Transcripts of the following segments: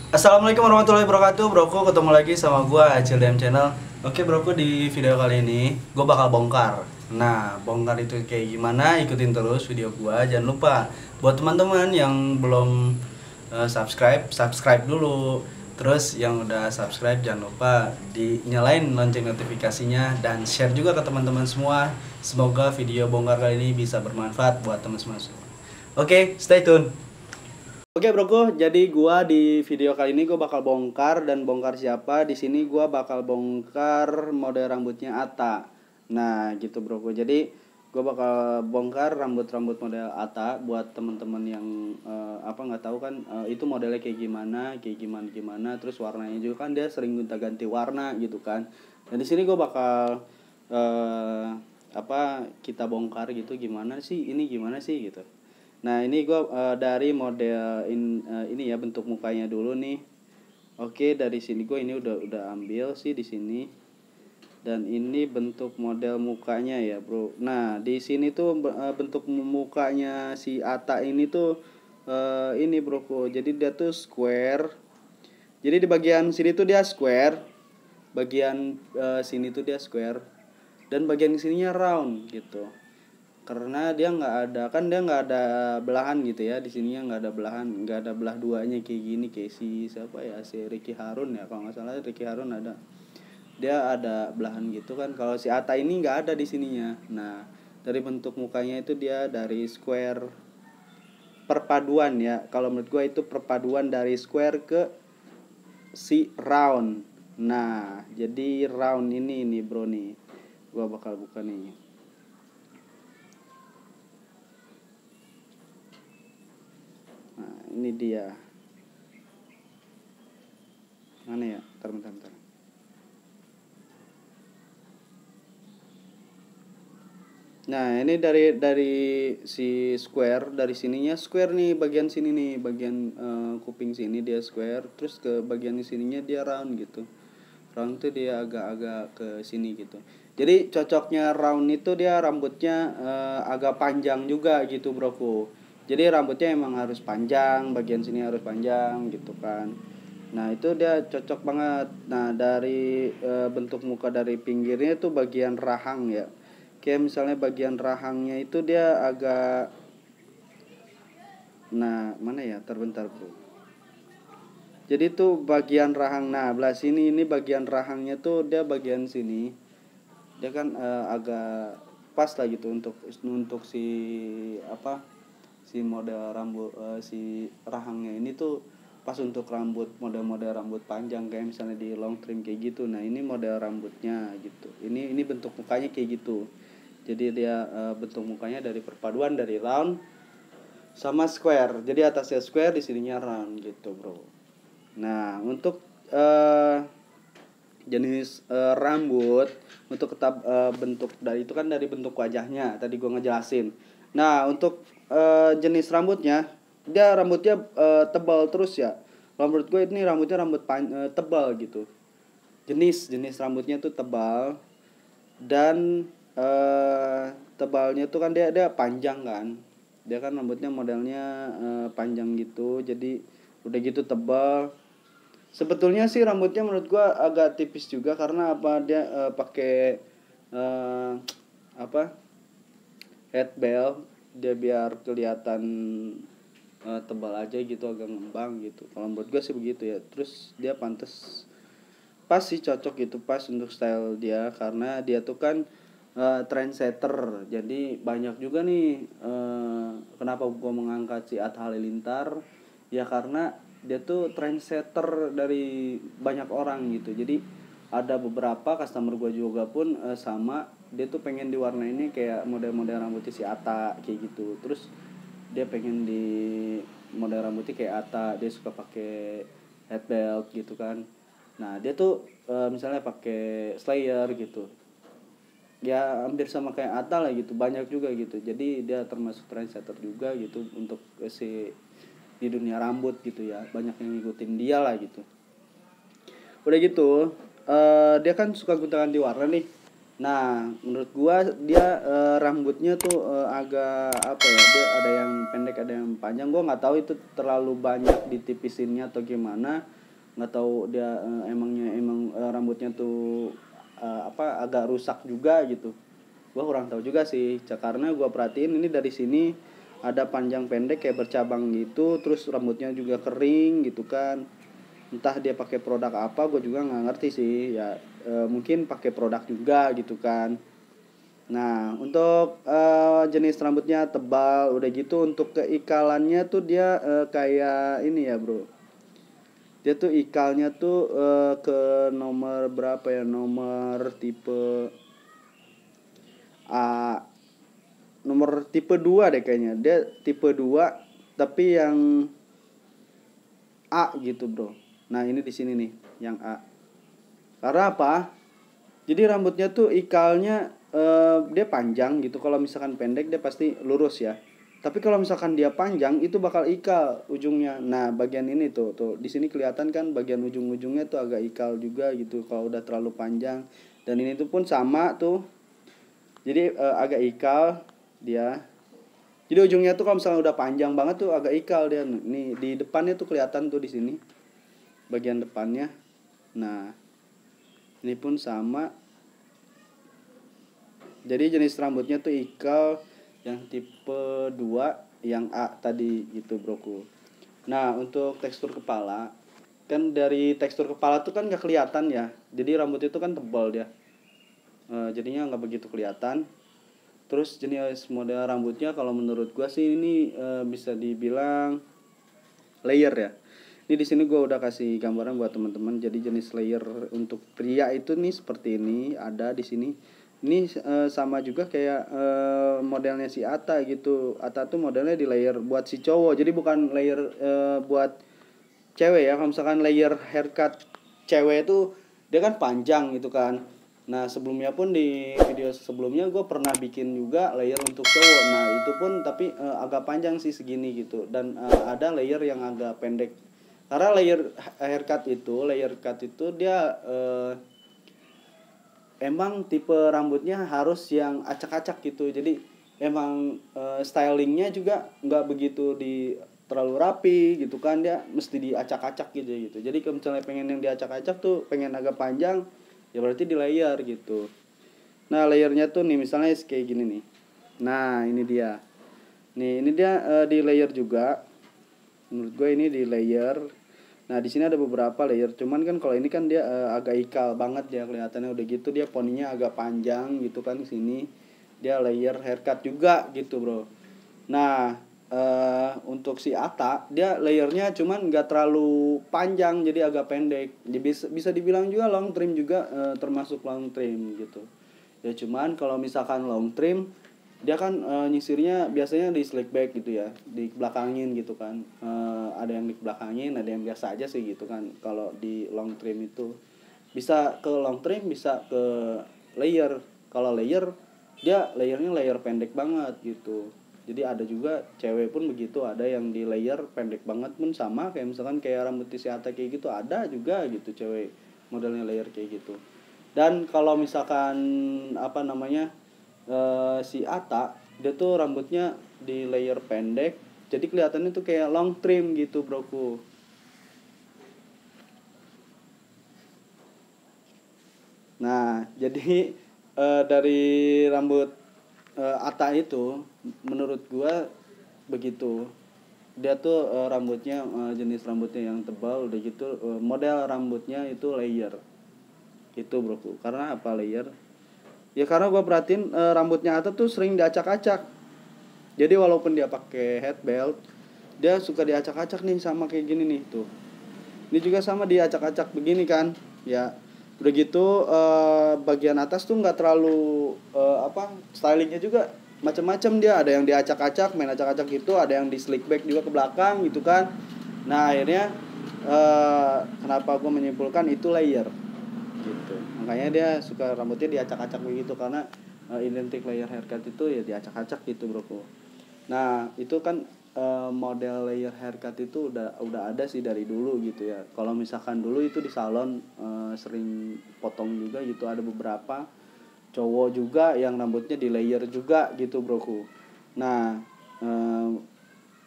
Assalamualaikum warahmatullahi wabarakatuh, broku. Ketemu lagi sama gua Acil DM Channel. Oke, broku, di video kali ini gua bakal bongkar. Nah, bongkar itu kayak gimana? Ikutin terus video gua. Jangan lupa buat teman-teman yang belum subscribe, subscribe dulu. Terus yang udah subscribe jangan lupa dinyalain lonceng notifikasinya dan share juga ke teman-teman semua. Semoga video bongkar kali ini bisa bermanfaat buat teman-teman semua. Oke, stay tune. Oke, broku, jadi gua di video kali ini gua bakal bongkar, dan bongkar siapa? Di sini gua bakal bongkar model rambutnya Atta. Nah, gitu, broku. Jadi gua bakal bongkar rambut-rambut model Atta buat temen-temen yang nggak tahu kan, itu modelnya kayak gimana, gimana. Terus warnanya juga kan dia sering gonta-ganti warna gitu kan. Dan di sini gua bakal kita bongkar gitu, gimana sih gitu. Nah, ini gue dari model ini ya, bentuk mukanya dulu nih. Oke, dari sini gue ini udah ambil sih di sini. Dan ini bentuk model mukanya ya, bro. Nah, di sini tuh bentuk mukanya si Ata ini tuh ini, bro. Jadi dia tuh square. Jadi di bagian sini tuh dia square, bagian sini tuh dia square, dan bagian sininya round gitu. Karena dia nggak ada belahan gitu ya, di sininya nggak ada belahan, nggak ada belah duanya kayak gini, kayak si siapa ya, si Ricky Harun ya, kalau nggak salah Ricky Harun ada, dia ada belahan gitu kan. Kalau si Ata ini nggak ada di sininya. Nah, dari bentuk mukanya itu dia dari square, perpaduan ya, kalau menurut gue itu perpaduan dari square ke si round. Nah, jadi round ini nih, bro, nih gue bakal buka nih. Nah, ini dia. Mana ya? Bentar. Nah, ini dari si square, dari sininya square nih, bagian sini nih, bagian kuping sini dia square, terus ke bagian sininya dia round gitu. Round tuh dia agak-agak ke sini gitu. Jadi cocoknya round itu dia rambutnya agak panjang juga gitu, broku. Jadi rambutnya emang harus panjang, bagian sini harus panjang gitu kan. Nah, itu dia cocok banget. Nah, dari bentuk muka dari pinggirnya itu bagian rahang ya. Kayak misalnya bagian rahangnya itu dia agak, nah mana ya, terbentar, bro. Jadi tuh bagian rahang, nah belah sini ini bagian rahangnya tuh dia bagian sini. Dia kan agak pas lah gitu untuk si si model rambut, si rahangnya ini tuh pas untuk rambut, model-model rambut panjang kayak misalnya di long trim kayak gitu. Nah, ini model rambutnya gitu. Ini bentuk mukanya kayak gitu. Jadi dia bentuk mukanya dari perpaduan dari round sama square. Jadi atasnya square, di sininya round gitu, bro. Nah, untuk jenis rambut, untuk bentuk dari itu kan dari bentuk wajahnya tadi gue ngejelasin. Nah, untuk jenis rambutnya, dia rambutnya tebal terus ya. Kalau menurut gue ini rambutnya tebal gitu. Jenis rambutnya tuh tebal, dan tebalnya tuh kan dia panjang kan. Dia kan rambutnya modelnya panjang gitu, jadi udah gitu tebal. Sebetulnya sih rambutnya menurut gua agak tipis juga, karena dia pakai uh, apa head belt, dia biar kelihatan tebal aja gitu, agak ngembang gitu. Kalau menurut gua sih begitu ya. Terus dia pas sih, cocok gitu, pas untuk style dia, karena dia tuh kan trendsetter. Jadi banyak juga nih, kenapa gue mengangkat si Atta Halilintar ya, karena dia tuh trendsetter dari banyak orang gitu. Jadi ada beberapa customer gue juga pun sama, dia tuh pengen diwarnainnya kayak model-model rambutnya si Atta kayak gitu. Terus dia pengen di model rambutnya kayak Atta, dia suka pakai headbelt gitu kan. Nah, dia tuh misalnya pakai Slayer gitu, ya hampir sama kayak Atta lah gitu, banyak juga gitu. Jadi dia termasuk trendsetter juga gitu untuk si di dunia rambut gitu ya, banyak yang ngikutin dia lah gitu. Udah gitu dia kan suka gonta-ganti warna nih. Nah, menurut gua dia rambutnya tuh agak apa ya? Dia ada yang pendek, ada yang panjang. Gua nggak tahu itu terlalu banyak ditipisinnya atau gimana. Nggak tahu dia emang rambutnya tuh apa agak rusak juga gitu. Gua kurang tahu juga sih. Karena gua perhatiin ini dari sini ada panjang pendek kayak bercabang gitu, terus rambutnya juga kering gitu kan. Entah dia pakai produk apa, gue juga nggak ngerti sih ya. Mungkin pakai produk juga gitu kan. Nah, untuk jenis rambutnya tebal udah gitu, untuk keikalannya tuh dia kayak ini ya bro, dia tuh ikalnya tuh ke nomor berapa ya, nomor tipe A, nomor tipe 2 deh kayaknya. Dia tipe 2 tapi yang A gitu bro. Nah ini di sini nih yang A. Karena apa? Jadi rambutnya tuh ikalnya dia panjang gitu. Kalau misalkan pendek dia pasti lurus ya. Tapi kalau misalkan dia panjang itu bakal ikal ujungnya. Nah, bagian ini tuh di sini kelihatan kan bagian ujung-ujungnya tuh agak ikal juga gitu kalau udah terlalu panjang. Dan ini tuh pun sama tuh. Jadi agak ikal dia. Jadi ujungnya tuh kalau misalnya udah panjang banget tuh agak ikal dia. Nih di depannya tuh kelihatan tuh di sini. Bagian depannya. Nah, ini pun sama. Jadi jenis rambutnya tuh ikal yang tipe 2 yang A tadi gitu broku. Nah untuk tekstur kepala, kan dari tekstur kepala tuh kan gak kelihatan ya. Jadi rambut itu kan tebal dia, jadinya gak begitu kelihatan. Terus jenis model rambutnya kalau menurut gua sih ini bisa dibilang layer ya. Ini di sini gua udah kasih gambaran buat teman-teman. Jadi jenis layer untuk pria itu nih seperti ini, ada di sini. Ini sama juga kayak modelnya si Ata gitu. Ata tuh modelnya di layer buat si cowok. Jadi bukan layer buat cewek ya. Kalau misalkan layer haircut cewek itu dia kan panjang gitu kan. Nah sebelumnya pun di video sebelumnya gue pernah bikin juga layer untuk cowok. Nah itu pun tapi agak panjang sih segini gitu. Dan ada layer yang agak pendek. Karena layer cut itu dia emang tipe rambutnya harus yang acak-acak gitu. Jadi emang stylingnya juga nggak begitu di terlalu rapi gitu kan, dia mesti diacak-acak gitu. Jadi kalau misalnya pengen yang diacak-acak tuh, pengen agak panjang ya berarti di layer gitu. Nah layernya tuh nih misalnya kayak gini nih. Nah ini dia, nih ini dia di layer juga. Menurut gue ini di layer. Nah di sini ada beberapa layer, cuman kan kalau ini kan dia agak ikal banget ya kelihatannya. Udah gitu dia poninya agak panjang gitu kan, di sini dia layer haircut juga gitu bro. Nah untuk si Ata dia layernya cuman nggak terlalu panjang, jadi agak pendek. Jadi bisa dibilang juga long trim juga, termasuk long trim gitu ya. Cuman kalau misalkan long trim dia kan nyisirnya biasanya di slick back gitu ya, di belakangin gitu kan. Ada yang di belakangin, ada yang biasa aja sih gitu kan. Kalau di long trim itu bisa ke long trim, bisa ke layer. Kalau layer dia layernya layer pendek banget gitu. Jadi ada juga cewek pun begitu, ada yang di layer pendek banget pun sama kayak misalkan kayak rambut Tisyata kayak gitu, ada juga gitu cewek modelnya layer kayak gitu. Dan kalau misalkan apa namanya, si Ata dia tuh rambutnya di layer pendek, jadi kelihatannya tuh kayak long trim gitu broku. Nah jadi dari rambut Ata itu menurut gua begitu. Dia tuh rambutnya jenis rambutnya yang tebal, udah gitu model rambutnya itu layer itu broku. Karena apa layer? Ya karena gua perhatiin rambutnya Ata tuh sering diacak-acak. Jadi walaupun dia pakai headbelt, dia suka diacak-acak nih sama kayak gini nih tuh. Ini juga sama diacak-acak begini kan. Ya udah gitu bagian atas tuh nggak terlalu apa, stylingnya juga macam-macam. Dia ada yang diacak-acak, main acak-acak gitu, ada yang di slick back juga ke belakang gitu kan. Nah akhirnya kenapa gue menyimpulkan itu layer gitu. Makanya dia suka rambutnya diacak-acak begitu, karena identik layer haircut itu ya diacak-acak gitu bro. Nah itu kan model layer haircut itu udah ada sih dari dulu gitu ya. Kalau misalkan dulu itu di salon sering potong juga gitu, ada beberapa. cowok juga yang rambutnya di layer juga gitu broku. Nah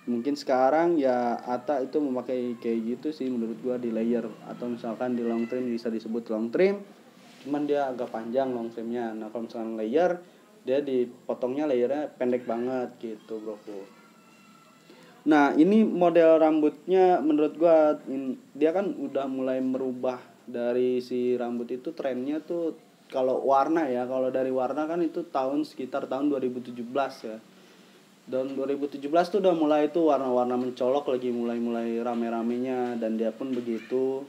mungkin sekarang ya Ata itu memakai kayak gitu sih menurut gua, di layer atau misalkan di long trim, bisa disebut long trim, cuman dia agak panjang long trimnya. Nah kalau misalkan layer, dia dipotongnya layernya pendek banget gitu broku. Nah ini model rambutnya menurut gua dia kan udah mulai merubah dari si rambut itu. Trennya tuh kalau warna ya, kalau dari warna kan itu sekitar tahun 2017 ya. Tahun 2017 tuh udah mulai tuh warna-warna mencolok lagi, mulai rame-ramenya, dan dia pun begitu.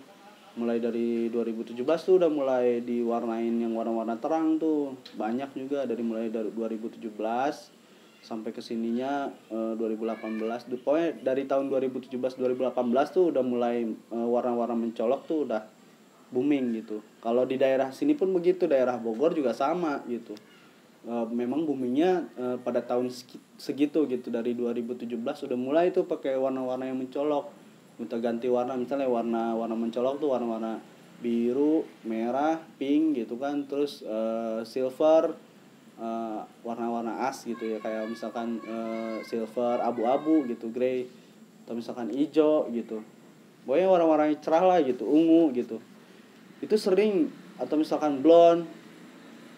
Mulai dari 2017 tuh udah mulai diwarnain yang warna-warna terang tuh. Banyak juga mulai dari 2017 sampai kesininya 2018. Pokoknya dari tahun 2017 2018 tuh udah mulai warna-warna mencolok tuh udah booming gitu. Kalau di daerah sini pun begitu, daerah Bogor juga sama gitu. Memang boomingnya pada tahun segitu gitu, dari 2017 udah mulai tuh pakai warna-warna yang mencolok. Kita ganti warna, misalnya warna mencolok tuh warna-warna biru, merah, pink gitu kan, terus silver, warna-warna as gitu ya, kayak misalkan silver, abu-abu gitu, grey, atau misalkan hijau gitu. Pokoknya warna-warna cerah lah gitu, ungu gitu. Itu sering, atau misalkan blonde,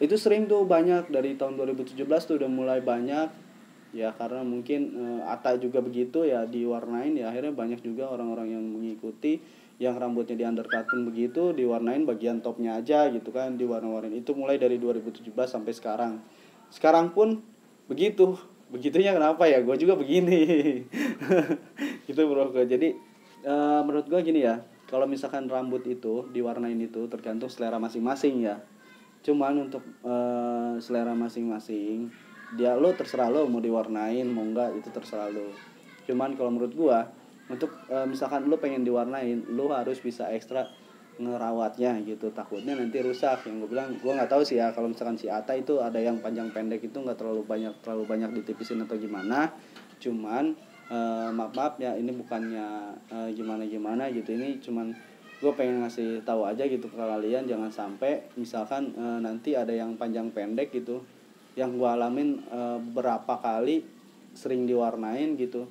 itu sering tuh banyak dari tahun 2017 tuh udah mulai banyak ya, karena mungkin Ata juga begitu ya, diwarnain ya, akhirnya banyak juga orang-orang yang mengikuti, yang rambutnya di undercut pun begitu, diwarnain bagian topnya aja gitu kan, diwarna-warnain. Itu mulai dari 2017 sampai sekarang pun begitu. Begitunya kenapa ya, gue juga begini. Gitu bro. Jadi menurut gue gini ya, kalau misalkan rambut itu diwarnain itu tergantung selera masing-masing ya. Cuman untuk selera masing-masing, dia lo terserah lo mau diwarnain mau enggak, itu terserah lo. Cuman kalau menurut gua, untuk misalkan lo pengen diwarnain, lo harus bisa ekstra ngerawatnya gitu, takutnya nanti rusak. Yang gue bilang, gua nggak tahu sih ya, kalau misalkan si Ata itu ada yang panjang pendek itu nggak terlalu banyak ditipisin atau gimana. Cuman maaf ya, ini bukannya gimana gitu, ini cuman gue pengen ngasih tahu aja gitu ke kalian, jangan sampai misalkan nanti ada yang panjang pendek gitu. Yang gue alamin berapa kali sering diwarnain gitu,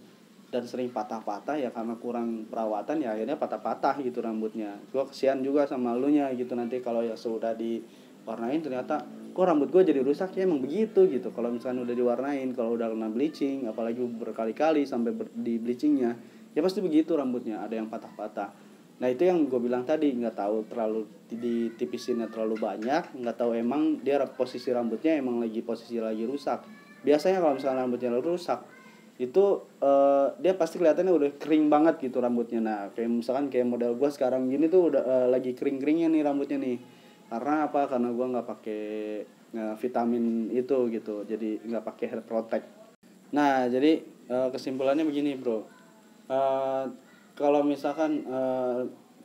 dan sering patah-patah ya karena kurang perawatan, ya akhirnya patah-patah gitu rambutnya. Gue kesian juga sama lu nya gitu, nanti kalau ya sudah diwarnain ternyata kok rambut gue jadi rusak. Ya emang begitu gitu, kalau misalkan udah diwarnain, kalau udah kena bleaching, apalagi berkali-kali sampai di bleachingnya, ya pasti begitu rambutnya, ada yang patah-patah. Nah itu yang gue bilang tadi, nggak tahu terlalu ditipisinnya terlalu banyak, nggak tahu emang dia posisi rambutnya emang posisi lagi rusak. Biasanya kalau misalnya rambutnya rusak itu dia pasti kelihatannya udah kering banget gitu rambutnya. Nah kayak misalkan kayak model gue sekarang gini tuh udah lagi kering-keringnya nih rambutnya nih. Karena apa? Karena gue nggak pakai vitamin itu gitu, jadi nggak pakai hair protect. Nah jadi kesimpulannya begini bro. uh, Kalau misalkan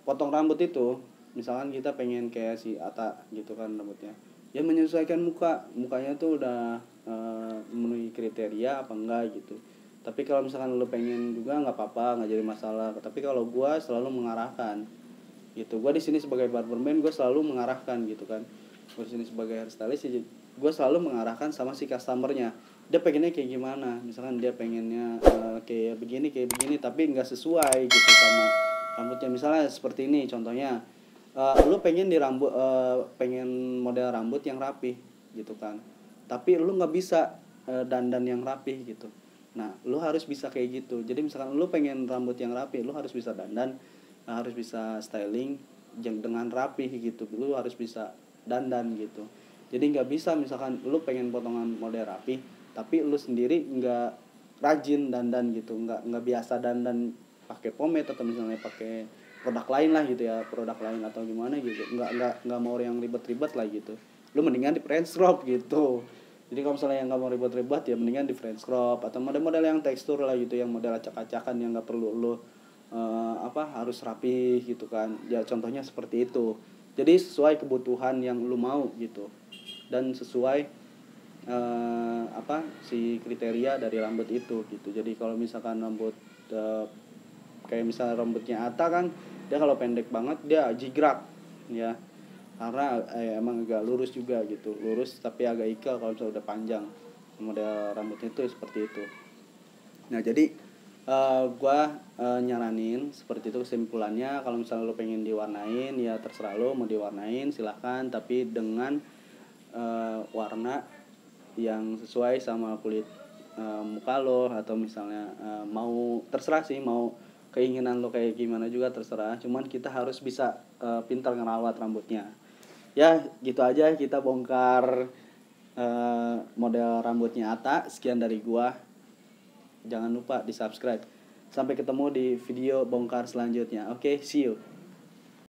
potong rambut itu, misalkan kita pengen kayak si Ata gitu kan rambutnya, ya menyesuaikan mukanya tuh udah memenuhi kriteria apa enggak gitu. Tapi kalau misalkan lo pengen juga nggak apa-apa, nggak jadi masalah. Tapi kalau gue selalu mengarahkan gitu, gue di sini sebagai barberman gue selalu mengarahkan gitu kan, gue di sini sebagai hairstylist ya, gue selalu mengarahkan sama si customernya, dia pengennya kayak gimana. Misalkan dia pengennya kayak begini tapi nggak sesuai gitu sama rambutnya. Misalnya seperti ini contohnya, lu pengen pengen model rambut yang rapi gitu kan, tapi lu nggak bisa dandan yang rapi gitu. Nah lu harus bisa kayak gitu. Jadi misalkan lu pengen rambut yang rapi, lu harus bisa dandan, harus bisa styling dengan rapi gitu, lu harus bisa dandan gitu. Jadi nggak bisa misalkan lu pengen potongan model rapi tapi lu sendiri nggak rajin dandan gitu, nggak biasa dandan pakai pomade atau misalnya pakai produk lain lah gitu ya, produk lain atau gimana gitu, nggak mau yang ribet-ribet lah gitu. Lu mendingan di French crop gitu. Jadi kalau misalnya yang nggak mau ribet-ribet ya mendingan di French crop atau model-model yang tekstur lah gitu, yang model acak-acakan yang nggak perlu lu harus rapi gitu kan ya, contohnya seperti itu. Jadi sesuai kebutuhan yang lu mau gitu, dan sesuai si kriteria dari rambut itu gitu. Jadi kalau misalkan rambut kayak misalnya rambutnya Ata kan, dia kalau pendek banget dia jigrak ya, karena emang agak lurus juga gitu, lurus tapi agak ikal kalau misalnya udah panjang. Model rambutnya itu seperti itu. Nah jadi gua nyaranin seperti itu kesimpulannya. Kalau misalnya lo pengen diwarnain ya terserah lo mau diwarnain silahkan, tapi dengan warna yang sesuai sama kulit muka lo, atau misalnya mau terserah sih, mau keinginan lo kayak gimana juga terserah, cuman kita harus bisa pintar ngerawat rambutnya. Ya gitu aja kita bongkar model rambutnya Ata. Sekian dari gua, jangan lupa di subscribe. Sampai ketemu di video bongkar selanjutnya. Oke, see you.